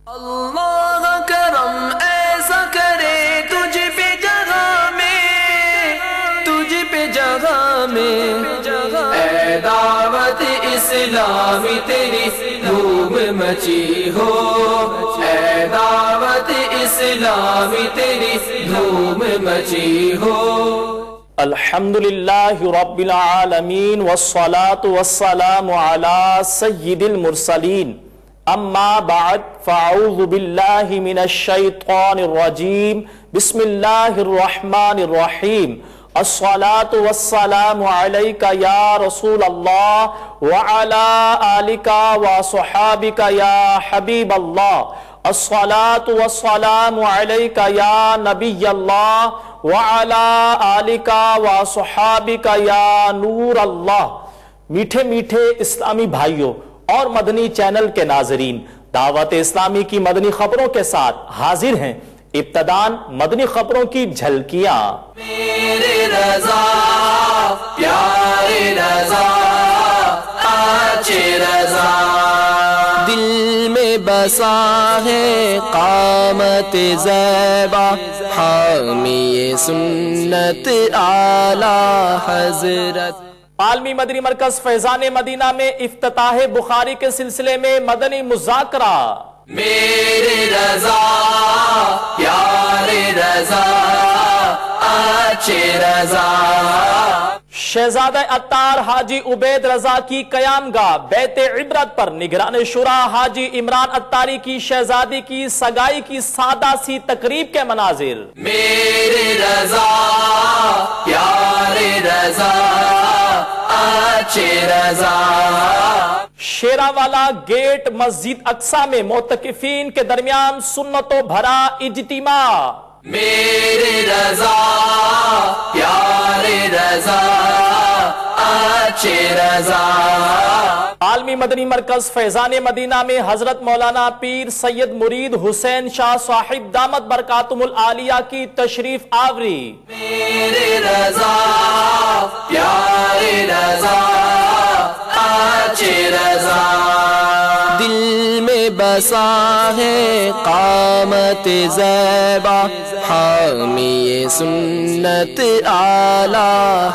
اللہ کرم ایسا کرے تجھ پہ جگہ میں اے دعوت اسلامی تیری دھوم مچی ہو، اے دعوت اسلامی تیری دھوم مچی ہو۔ الحمدللہ رب العالمین والصلاة والسلام علی سید المرسلین، اما بعد فاعوذ باللہ من الشیطان الرجیم، بسم اللہ الرحمن الرحیم۔ الصلاة والسلام علیکہ یا رسول اللہ وعلی آلکہ وصحابکہ یا حبیب اللہ۔ الصلاة والسلام علیکہ یا نبی اللہ وعلی آلکہ وصحابکہ یا نور اللہ۔ میٹھے میٹھے اسلامی بھائیوں اور مدنی چینل کے ناظرین، دعوت اسلامی کی مدنی خبروں کے ساتھ حاضر ہیں۔ ابتداً مدنی خبروں کی جھلکیاں۔ میرے رضا پیارے رضا آچے رضا، دل میں بسا ہے قامت زیبا، حامی سنت اعلی حضرت۔ عالمی مدنی مرکز فیضان مدینہ میں افتتاح بخاری کے سلسلے میں مدنی مذاکرہ۔ میرے رضا پیارے رضا آچے رضا، شہزادہ عطار حاجی عبید رضا کی قیام گاہ بیت عبرت پر نگران شورا حاجی عمران عطاری کی شہزادی کی سگائی کی سادہ سی تقریب کے مناظر۔ میرے رضا پیارے رضا آچے رضا، شیراوالا گیٹ مسجد اقصی میں معتکفین کے درمیان سنتوں بھرا اجتماع۔ میرے رضا پیارے رضا آچے رضا، عالمی مدنی مرکز فیضان مدینہ میں حضرت مولانا پیر سید مرید حسین شاہ صاحب دامت برکاتہم العالیہ کی تشریف آوری۔ میرے رضا پیارے رضا آچے رضا، دل میں بسا ہے قامت زیبا، حامی سنت اعلی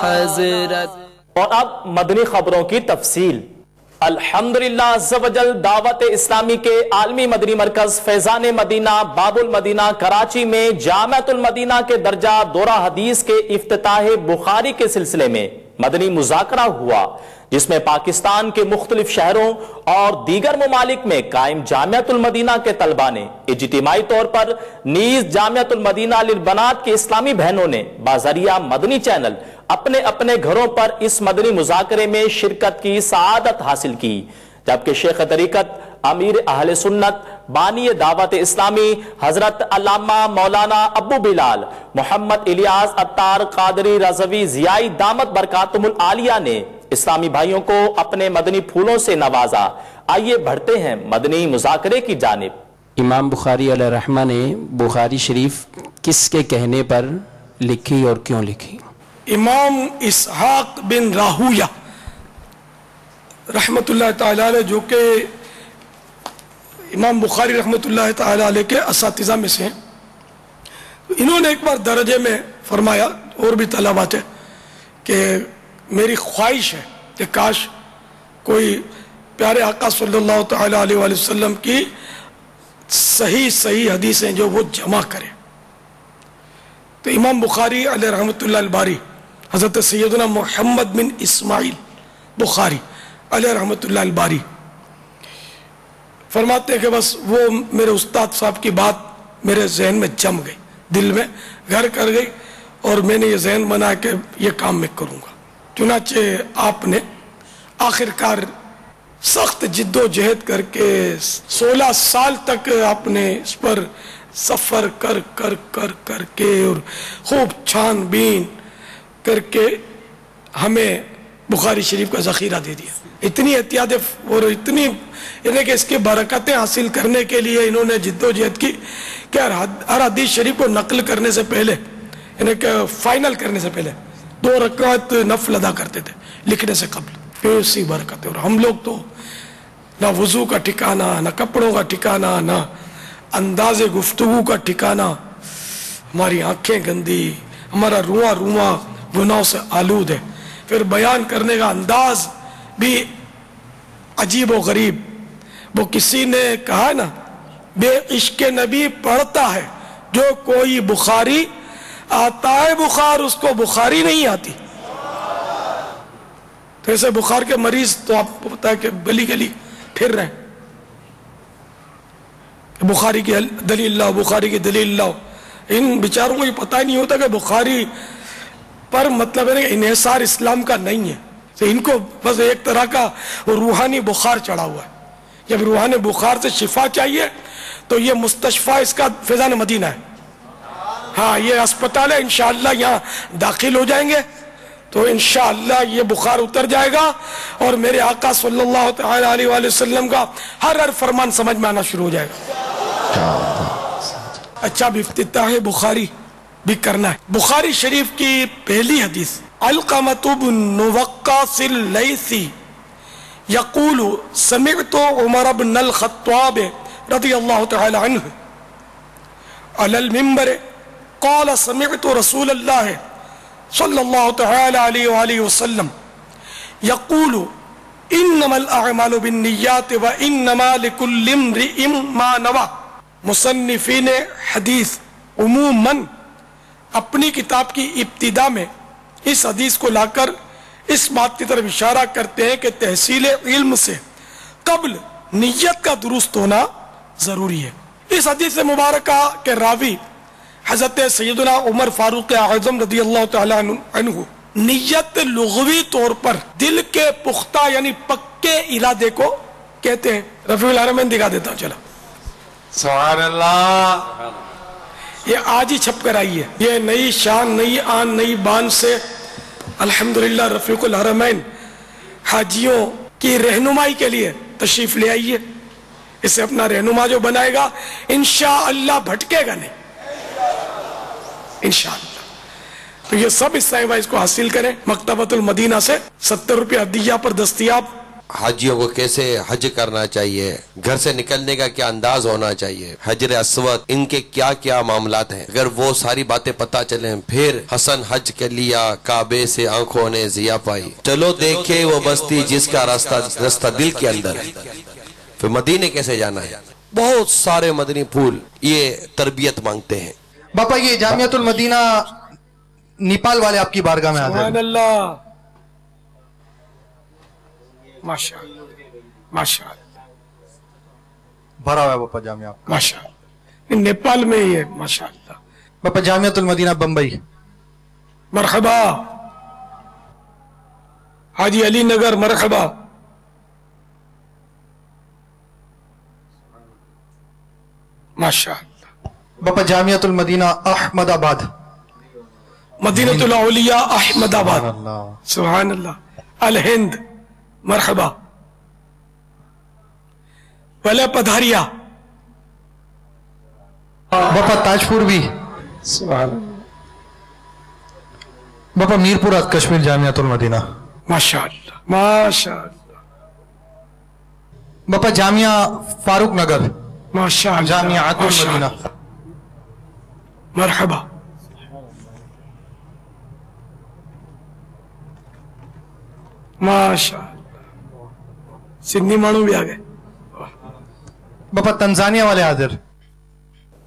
حضرت۔ اور اب مدنی خبروں کی تفصیل۔ الحمدللہ عز و جل دعوت اسلامی کے عالمی مدنی مرکز فیضان مدینہ باب المدینہ کراچی میں جامعۃ المدینہ کے درجہ دورہ حدیث کے افتتاح بخاری کے سلسلے میں مدنی مذاکرہ ہوا، جس میں پاکستان کے مختلف شہروں اور دیگر ممالک میں قائم جامعۃ المدینہ کے طلبہ نے اجتماعی طور پر نیز جامعۃ المدینہ للبنات کے اسلامی بہنوں نے بذریعہ مدنی چینل اپنے اپنے گھروں پر اس مدنی مذاکرے میں شرکت کی سعادت حاصل کی، جبکہ شیخ طریقت امیر اہل سنت بانی دعوت اسلامی حضرت علامہ مولانا ابو بلال محمد الیاس عطار قادری رضوی ضیائی دامت برکاتہم العالیہ نے اسلامی بھائیوں کو اپنے مدنی پھولوں سے نوازا۔ آئیے بڑھتے ہیں مدنی مذاکرے کی جانب۔ امام بخاری علیہ الرحمہ نے بخاری شریف کس کے کہنے پر لکھی اور کیوں لکھی؟ امام اسحاق بن راہویہ رحمت اللہ تعالیٰ علیہ، جو کہ امام بخاری رحمت اللہ تعالیٰ علیہ کے اساتذہ میں سے ہیں، انہوں نے ایک بار درجے میں فرمایا، اور بھی طلبات ہے، کہ میری خواہش ہے کہ کاش کوئی پیارے آقا صلی اللہ تعالیٰ علیہ وآلہ وسلم کی صحیح حدیثیں جو وہ جمع کرے۔ تو امام بخاری علیہ رحمت اللہ الباری حضرت سیدنا محمد بن اسماعیل بخاری علیہ رحمت اللہ الباری فرماتے ہیں کہ بس وہ میرے استاد صاحب کی بات میرے ذہن میں جم گئی، دل میں گھر کر گئی، اور میں نے یہ ذہن بنایا کہ یہ کام میں کروں گا۔ چنانچہ آپ نے آخرکار سخت جد و جہد کر کے 16 سال تک آپ نے اس پر سفر کر کے اور خوب چھان بین کر کے ہمیں بخاری شریف کا ذخیرہ دے دیا۔ اتنی احتیاط اور اتنی یعنی کہ اس کی برکتیں حاصل کرنے کے لیے انہوں نے جد و جہد کی کہ ہر حدیث شریف کو نقل کرنے سے پہلے، یعنی کہ فائنل کرنے سے پہلے 2 رکعت نفل ادا کرتے تھے لکھنے سے قبل۔ ایسی برکت ہے۔ اور ہم لوگ تو نہ وضو کا ٹھکانہ، نہ کپڑوں کا ٹھکانہ، نہ अंदाज गुफ्तगू का ठिकाना, हमारी आंखें गंदी, हमारा रुआ रुआ गुनाहों से आलूद है, फिर बयान करने का अंदाज भी अजीब व गरीब। वो किसी ने कहा ना, बेइश्क नबी पढ़ता है जो कोई बुखारी, आता है बुखार उसको बुखारी नहीं आती। तो ऐसे बुखार के मरीज तो आपको पता है कि गली गली फिर रहे हैं, बुखारी की दलील लाओ, बुखारी की दलील लाओ। इन बेचारों को ये पता ही नहीं होता कि बुखारी पर मतलब है इन्हिसार इस्लाम का नहीं है। तो इनको बस एक तरह का रूहानी बुखार चढ़ा हुआ है। जब रूहानी बुखार से शिफा चाहिए तो ये मुस्तशफा इसका फैजान मदीना है। हाँ, ये अस्पताल है, इंशाअल्लाह यहाँ दाखिल हो जाएंगे तो इंशाअल्लाह ये बुखार उतर जाएगा और मेरे आका सल्लल्लाहु अलैहि वसल्लम का हर फरमान समझ में आना शुरू हो जाएगा। अच्छा, अब इफ्तिताह बुखारी भी करना है। बुखारी शरीफ की पहली हदीस, अलक़मतु बिन वक्कासिल लैसी यक़ूलु समिअतु उमर बिन अल-ख़त्ताब रज़ियल्लाहु तआला अन्हु अलल मिंबर क़ाल समिअतु रसूलल्लाह सल्लल्लाहु तआला अलैहि वसल्लम यक़ूलु इन्नमल अअमालु बिन्निय्याति व इन्नमा लिकुल्लि इम्रिइन मा नवा। मुसन्निफीन हदीस उमूमन अपनी किताब की इब्तिदा में इस हदीस को लाकर इस बात की तरफ इशारा करते हैं कि तहसील इल्म से कब्ल नियत का दुरुस्त होना जरूरी है। इस हदीस मुबारका के रावी हजरत सैयदना उमर फारूक आज़म रज़ियल्लाहु तआला अन्हु नियत लुग़वी तौर पर दिल के पुख्ता यानी पक्के इरादे को कहते हैं। रफ़ीउल हरमैन दिखा देता हूँ, चला। सुभान अल्लाह। ये आज ही छप कर आई है, ये नई शान, नई आन, नई बान से अल्हम्दुलिल्लाह रफ़ीउल हरमैन हाजियों की रहनुमाई के लिए तशरीफ ले आई है। इसे अपना रहनुमा जो बनाएगा इंशाअल्लाह भटकेगा नहीं, इंशाअल्लाह। तो ये सब इस साहिबा को हासिल करें। मकतबतुल मदीना से 70 रुपये हदिया पर दस्तयाब। हाजियों को कैसे हज करना चाहिए, घर से निकलने का क्या अंदाज होना चाहिए, हजर अस्वद, इनके क्या क्या मामलात हैं, अगर वो सारी बातें पता चले, फिर हसन हज के लिया काबे से आंखों ने जिया पाई, चलो देखे वो बस्ती जिसका रास्ता दिल के अंदर है। फिर मदीने कैसे जाना है, बहुत सारे मदनी फूल ये तरबियत मांगते हैं। बापा, ये जामियातुल मदीना नेपाल वाले आपकी बारगाह में आते हैं। सुभान अल्लाह, माशाअल्लाह माशाअल्लाह, भरा हुआ है बापा जामिया, माशाअल्लाह। नेपाल में ही है, माशाअल्लाह। बापा जामियातुल मदीना बम्बई, मरहबा। हाजी अली नगर, मरहबा। माशाअल्लाह। बापा जामियातुल मदीना अहमदाबाद, मदीनतुल औलिया अहमदाबाद, सुभान अल्लाह। अल हिंद, मरहबा। पहले पधारिया। बापा ताजपुर भी, सुभान। बापा मीरपुर कश्मीर जामियातुल मदीना, माशाअल्लाह माशाअल्लाह। बापा जामिया फारूक नगर, माशाअल्लाह, जामियातुल मदीना, मरहबा। माशाअल्लाह। सिंधी मानू भी आ गए। बापा तंजानिया वाले हाजिर,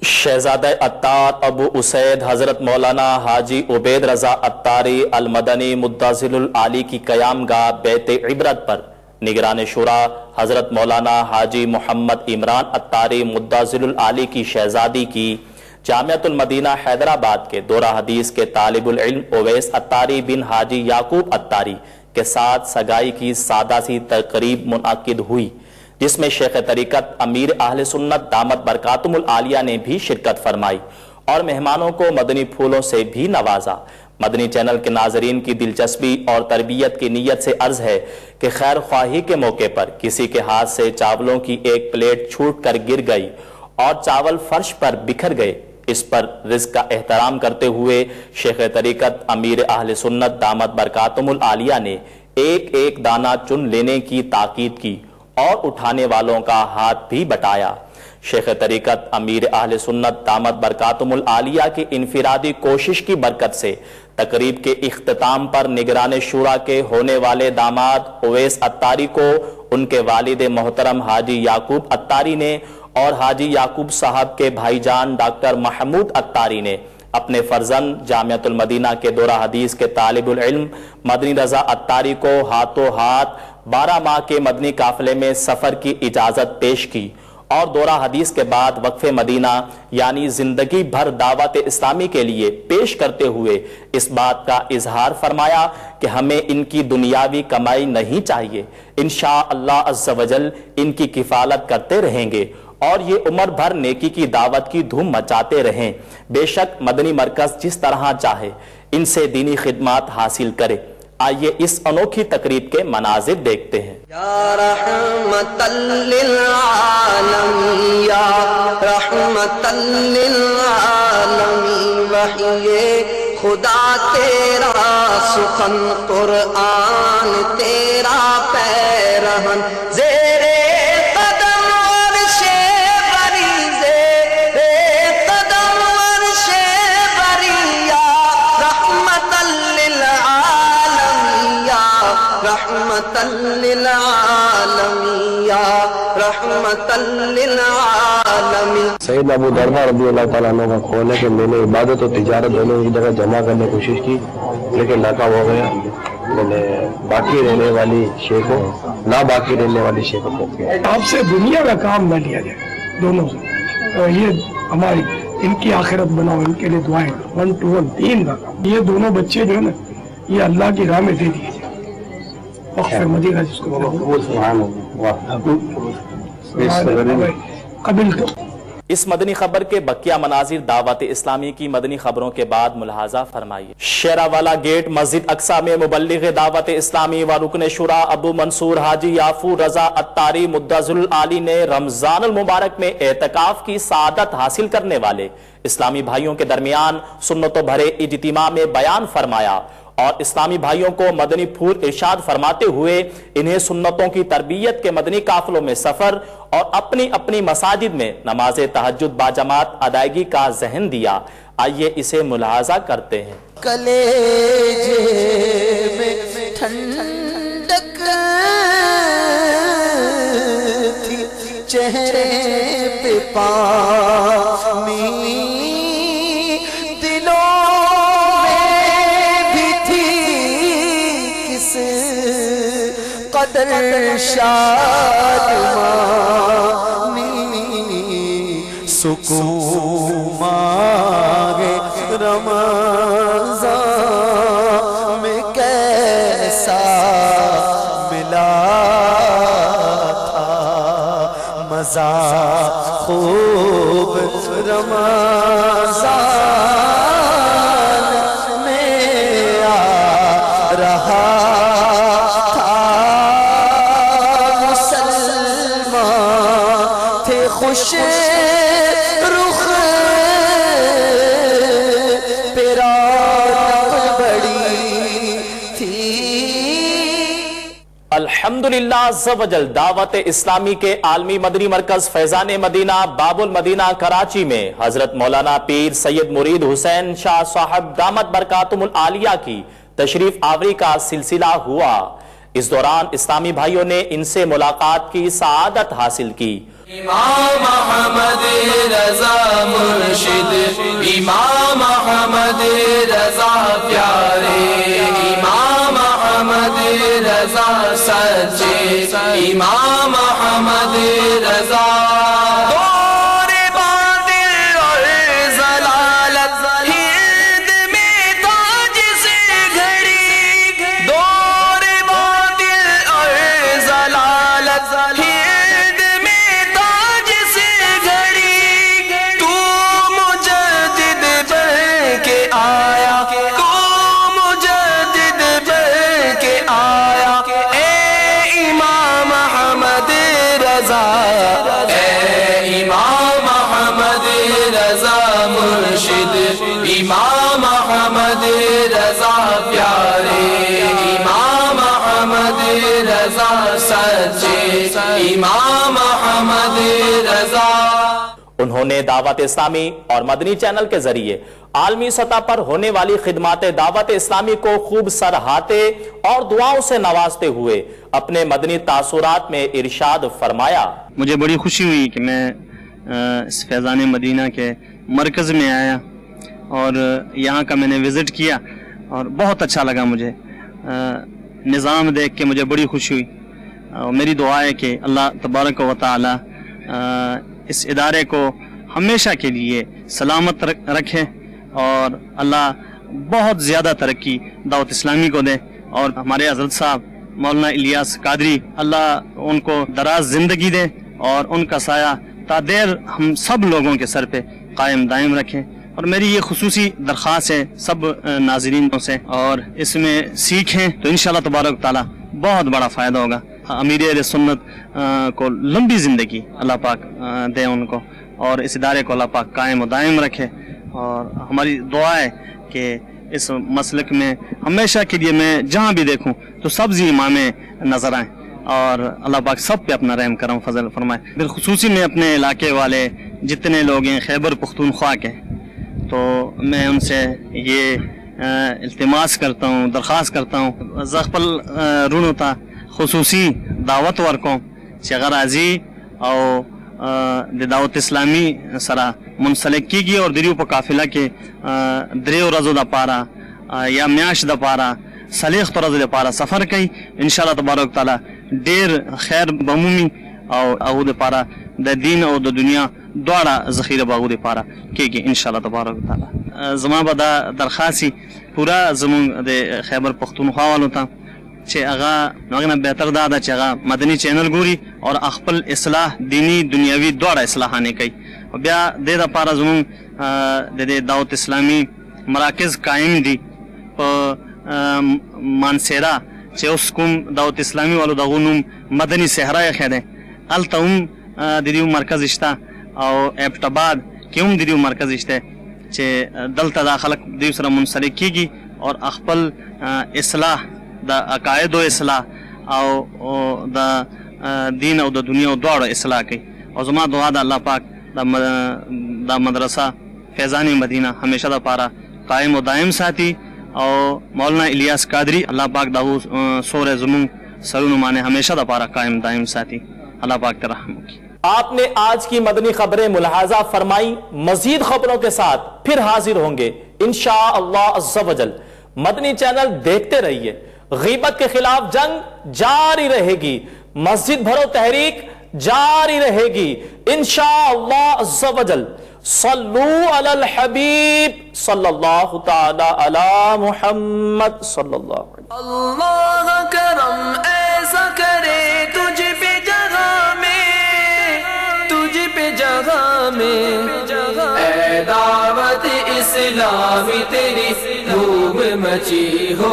शहजादा अत्तार अबू उसैद हजरत मौलाना हाजी उबैद रजा अत्तारी अल मदनी मुद्दासिलुल आली की कयामगाह बैत इबरत पर निगरान शुरा हजरत मौलाना हाजी मोहम्मद इमरान अत्तारी मुद्दासिलुल आली की शहजादी की जामियातुल मदीना हैदराबाद के दोरा हदीस के तालिबुल इल्म ओवैस अत्तारी बिन हाजी याकूब अत्तारी के साथ सगाई की सादा सी तकरीब मुनअक्किद हुई, जिसमें शेख तरीकत अमीर अहले सुन्नत दामत बरकातुमुल आलिया ने भी शिरकत फरमाई और मेहमानों को मदनी फूलों से भी नवाजा। मदनी चैनल के नाजरीन की दिलचस्पी और तरबियत की नीयत से अर्ज है कि खैर ख्वाही के मौके पर किसी के हाथ से चावलों की एक प्लेट छूट कर गिर गई और चावल फर्श पर बिखर गए, इस पर रिज़्क़ का एहतराम करते हुए शेख तरीकत अमीर अहले सुन्नत दामत बरकातुमुल आलिया ने एक एक दाना चुन लेने की ताकीद की और उठाने वालों का हाथ भी बटाया। شیخ طریقت امیر اہل سنت دامت برکاتہم العالیہ کی انفرادی کوشش کی برکت سے تقریب کے اختتام پر نگران شورا کے ہونے والے داماد اویس اتاری کو ان کے والد محترم حاجی یعقوب اتاری نے اور حاجی یعقوب صاحب کے بھائی جان ڈاکٹر محمود اتاری نے اپنے فرزند جامعۃ المدینہ کے دورہ حدیث کے طالب العلم مدنی رضا اتاری کو ہاتھوں ہاتھ 12 ماہ کے مدنی قافلے میں سفر کی اجازت پیش کی اور دورہ حدیث کے بعد وقف مدینہ یعنی زندگی بھر دعوت اسلامی کے لیے پیش کرتے ہوئے اس بات کا اظہار فرمایا کہ ہمیں ان کی دنیاوی کمائی نہیں چاہیے، انشاءاللہ عز و جل ان کی کفالت کرتے رہیں گے اور یہ عمر بھر نیکی کی دعوت کی دھوم مچاتے رہیں۔ بے شک مدنی مرکز جس طرح چاہے ان سے دینی خدمات حاصل کرے۔ آئیے اس انوکھی تقریب کے مناظر دیکھتے ہیں۔ یا رحمت للعالمین، یا رحمت للعالمین، وحی خدا تیرا سخن قرآن تیرا پیرہن، زیر قدم عرش بری، زیر قدم عرش بری، یا رحمت للعالمین، یا رحمت للعالمین، یا رحمت للعالمین۔ سیدنا ابو درداء رضی اللہ تعالیٰ عنہ کا قول ہے کہ میں نے عبادت اور تجارت دونوں کی جگہ جمع کرنے کی کوشش کی لیکن ناکام ہو گیا۔ میں نے باقی رہنے والی شے کو نہ باقی رہنے والی شے کو آپ سے دنیا کا کام نہ لیا جائے دونوں سے، یہ ہماری ان کی آخرت بناؤ، ان کے لیے دعائیں 1 to 1 دین کا کام۔ یہ دونوں بچے جو ہے نا یہ اللہ کی راہ میں دے دیے جائیں، وقف مدینہ جس کو قبل تو۔ اس مدنی خبر کے بقیہ مناظر دعوت اسلامی کی مدنی خبروں کے بعد ملاحظہ فرمائیے۔ شیراوالا گیٹ مسجد اقصی میں مبلغ دعوت اسلامی و رکن شورا ابو منصور حاجی یعقوب رضا اتاری مدظل العالی نے رمضان المبارک میں اعتکاف کی سعادت حاصل کرنے والے اسلامی بھائیوں کے درمیان سنتوں بھرے اجتماع میں بیان فرمایا اور اسلامی بھائیوں کو مدنی پھول ارشاد فرماتے ہوئے انہیں سنتوں کی تربیت کے مدنی قافلوں میں سفر اور اپنی اپنی مساجد میں نماز تہجد باجماعت ادائیگی کا ذہن دیا۔ آئیے اسے ملاحظہ کرتے ہیں۔ کلیجے میں ٹھنڈک تھی، چہرے پہ پانی، قدر شادمانی، سکون مانگے رمضان میں کیسا ملا تھا مزہ خوب، رمضان میں آ رہا خوش رخ پیرا بڑی تھی۔ الحمدللہ عز و جل دعوت اسلامی کے عالمی مدنی مرکز فیضان مدینہ باب المدینہ کراچی میں حضرت مولانا پیر سید مرید حسین شاہ صاحب دامت برکاتہم العالیہ کی تشریف آوری کا سلسلہ ہوا۔ اس دوران اسلامی بھائیوں نے ان سے ملاقات کی سعادت حاصل کی۔ امام احمد رضا مرشد، امام احمد رضا پیارے، امام احمد رضا سچے، امام احمد رضا دور باطل اور ضلالت ہرد میں تاج سے گھڑی، دور باطل اور ضلالت ہرد میں تاج سے گھڑی، تو مجدد بن کے آیا، تو مجدد بن کے آیا، اے امام احمد رضا، اے امام احمد رضا مرشد، امام احمد رضا پیارے، امام احمد رضا سچے، امام احمد رضا उन्होंने दावत इस्लामी और मदनी चैनल के जरिए आलमी सतह पर होने वाली खिदमात दावत इस्लामी को खूब सराहते और दुआओं से नवाजते हुए अपने मदनी तासुरात में इरशाद फरमाया। मुझे बड़ी खुशी हुई कि मैं इस फैज़ान मदीना के मरकज़ में आया और यहाँ का मैंने विज़िट किया और बहुत अच्छा लगा मुझे। निज़ाम देख के मुझे बड़ी खुशी हुई और मेरी दुआ है कि अल्लाह तबारक व तआला इस इदारे को हमेशा के लिए सलामत रखे और अल्लाह बहुत ज़्यादा तरक्की दावत इस्लामी को दे। और हमारे हज़रत साहब मौलाना इलियास कादरी, अल्लाह उनको दराज ज़िंदगी दे और उनका साया तादेर हम सब लोगों के सर पे कायम दायम रखें। और मेरी ये खुसूसी दरख्वास्त है सब नाज़रीनों से, और इसमें सीखें तो इंशाअल्लाह तबारक ताला बहुत बड़ा फ़ायदा होगा। अमीर अहले सुन्नत को लंबी ज़िंदगी अल्लाह पाक दे उनको, और इस इदारे को अल्लाह पाक कायम और दायम रखे। और हमारी दुआ है कि इस मसलक में हमेशा के लिए मैं जहाँ भी देखूँ तो सब्ज़ी इमामे नज़र आएँ और अल्लाह पाक सब पे अपना रहम करम फजल फरमाए। बिलखुसूसी में अपने इलाके वाले जितने लोग हैं खैबर पख्तूनख्वा के, तो मैं उनसे ये इल्तिमास करता हूँ, दरख्वास्त करता हूँ ज़ख़पल रून होता खुसूसी दावत वर्कों शगराजी और दावत इस्लामी सरा मुनसलिक की और दरियो पर काफिला के दरियो रज़ो दा पारा या म्याश दा पारा सलीख तो रज़ो दा पारा सफ़र कई इंशाअल्लाह तबारक ताला डेर खैर बमूमी और अहूद पारा द दीन और द दुनिया द्वारा ज़ख़ीर बागूद पारा के इंशाअल्लाह तबारक ताला ज़मा बदा दरखासी पूरा ज़मून दे खैबर पख्तूनख्वा वालों था चे अगा मगना बेहतर दादा चे अगा मदनी चैनल गोरी और अखपल इस्लाह दीनी दुनियावी द्वारा इस्लाह आने कई और ब्या दे दा पारा ज़मून दे दावत इस्लामी मराकज़ कायम दी मानसेरा चे उसकुम दावत इस्लामी वालों दागुनुम मदनी सहरा खेदे अल तउम दिदियो मरकज़ इश्ता और एबटाबाद क्यों दिदियो मरकज़ इश्ते चे दलता दाखलक दिवसरा मुनसलिक की और अखपल इस्लाह दा अकायद इस्लाह और दा दीन और द दुनिया द्वारा इस्लाह की। और ज़मा दुआ दा अल्लाह पाक दा मदरसा फैज़ान मदीना हमेशा दा पारा कायम और दायम साथी और मौलाना इलियास कादरी अल्लाह पाक दाऊ सोरे ज़ुमून सरून माने हमेशा दा पारा कायम दायम साथी अल्लाह पाक ते रहम की। आपने आज की मदनी खबरें मुलाहाजा फरमाई। मजीद खबरों के साथ फिर हाजिर होंगे इंशाअल्लाह अज़्ज़ा वजल। मदनी चैनल देखते रहिए। गीबत के खिलाफ जंग जारी रहेगी, मस्जिद भरो तहरीक जारी रहेगी इंशाअल्लाह अज़्ज़ा वजल। सल्लू अलल हबीब सल्लल्लाहु तआला अला मुहम्मद सल्लल्लाहु अलैहि वसल्लम। अल्लाह करम ऐसा करे तुझ पे जगह में, तुझ पे जगह में ऐ दावत इस्लामी तेरी धूम मची हो,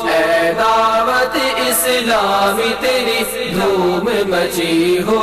ऐ दावत इस्लामी तेरी धूम मची हो।